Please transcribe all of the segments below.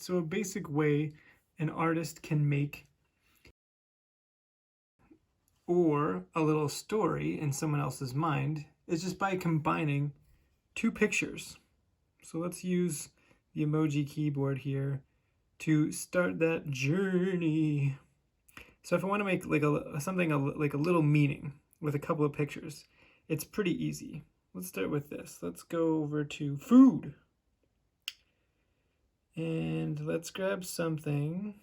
So a basic way an artist can make or a little story in someone else's mind is just by combining two pictures. So let's use the emoji keyboard here to start that journey. So if I want to make like like a little meaning with a couple of pictures, it's pretty easy. Let's start with this. Let's go over to food. And let's grab something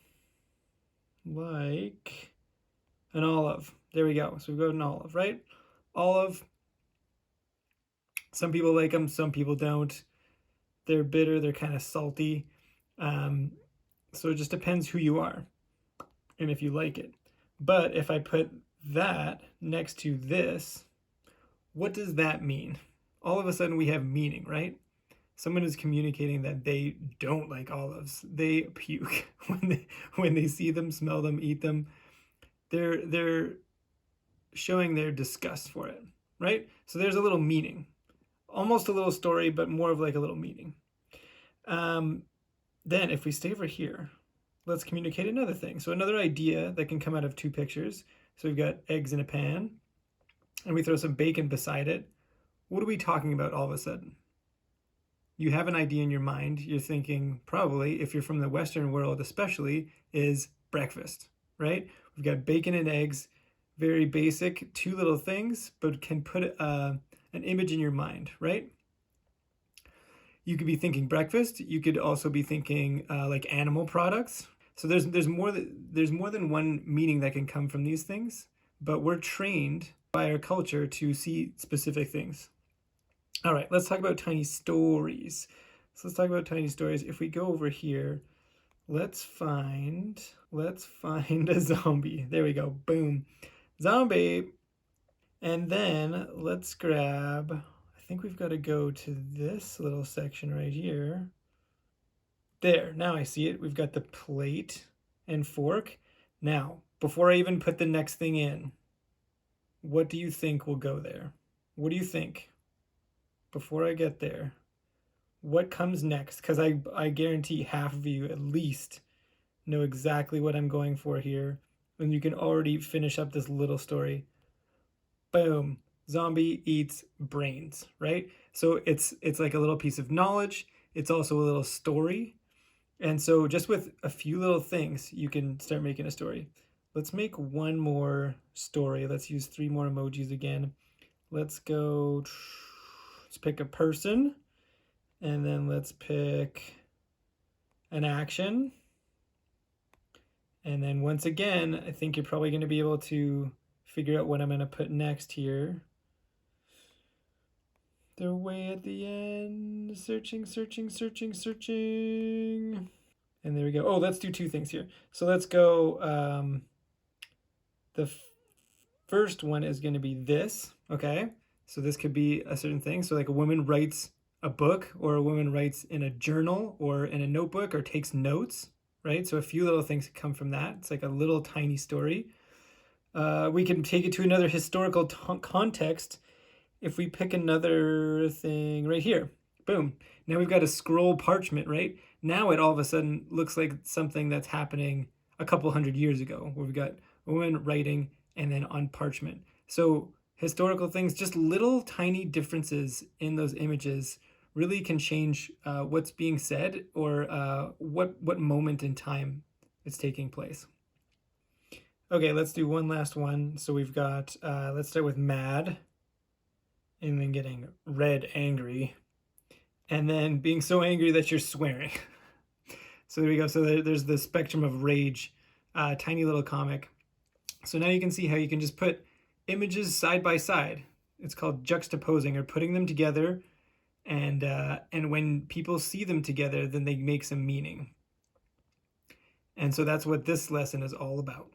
like an olive. There we go. So we've got an olive, right? Olive. Some people like them, some people don't. They're bitter, they're kind of salty. So it just depends who you are and if you like it. But if I put that next to this, what does that mean? All of a sudden we have meaning, right? Someone is communicating that they don't like olives. They puke when they see them, smell them, eat them. They're showing their disgust for it, right? So there's a little meaning, almost a little story, but more of like a little meaning. Then if we stay over here, let's communicate another thing. So another idea that can come out of two pictures. So we've got eggs in a pan and we throw some bacon beside it. What are we talking about all of a sudden? You have an idea in your mind. You're thinking probably, if you're from the Western world especially, is breakfast, right? We've got bacon and eggs, very basic, two little things, but can put an image in your mind, right? You could be thinking breakfast. You could also be thinking like animal products. So there's more than one meaning that can come from these things, but we're trained by our culture to see specific things. All right, let's talk about tiny stories. So let's talk about tiny stories. If we go over here, let's find a zombie. There we go. Boom. Zombie. And then let's grab, I think we've got to go to this little section right here. There, now I see it. We've got the plate and fork. Now, before I even put the next thing in, what do you think will go there? What do you think? Before I get there, what comes next? Because I guarantee half of you at least know exactly what I'm going for here. And you can already finish up this little story. Boom. Zombie eats brains, right? So it's like a little piece of knowledge. It's also a little story. And so just with a few little things, you can start making a story. Let's make one more story. Let's use 3 more emojis again. Let's pick a person, and then let's pick an action. And then once again, I think you're probably going to be able to figure out what I'm going to put next here. They're way at the end. Searching. And there we go. Oh, let's do 2 things here. So let's go, the first one is going to be this, okay? So this could be a certain thing. So like a woman writes a book, or a woman writes in a journal or in a notebook or takes notes, right? So a few little things come from that. It's like a little tiny story. We can take it to another historical context if we pick another thing right here. Boom. Now we've got a scroll parchment, right? Now it all of a sudden looks like something that's happening a couple hundred years ago, where we've got a woman writing and then on parchment. So historical things, just little tiny differences in those images really can change what's being said, or what moment in time it's taking place. Okay, let's do one last one. So we've got, let's start with mad, and then getting red, angry, and then being so angry that you're swearing. So there we go. So there's the spectrum of rage, tiny little comic. So now you can see how you can just put images side by side. It's called juxtaposing, or putting them together, and when people see them together, then they make some meaning. And so that's what this lesson is all about.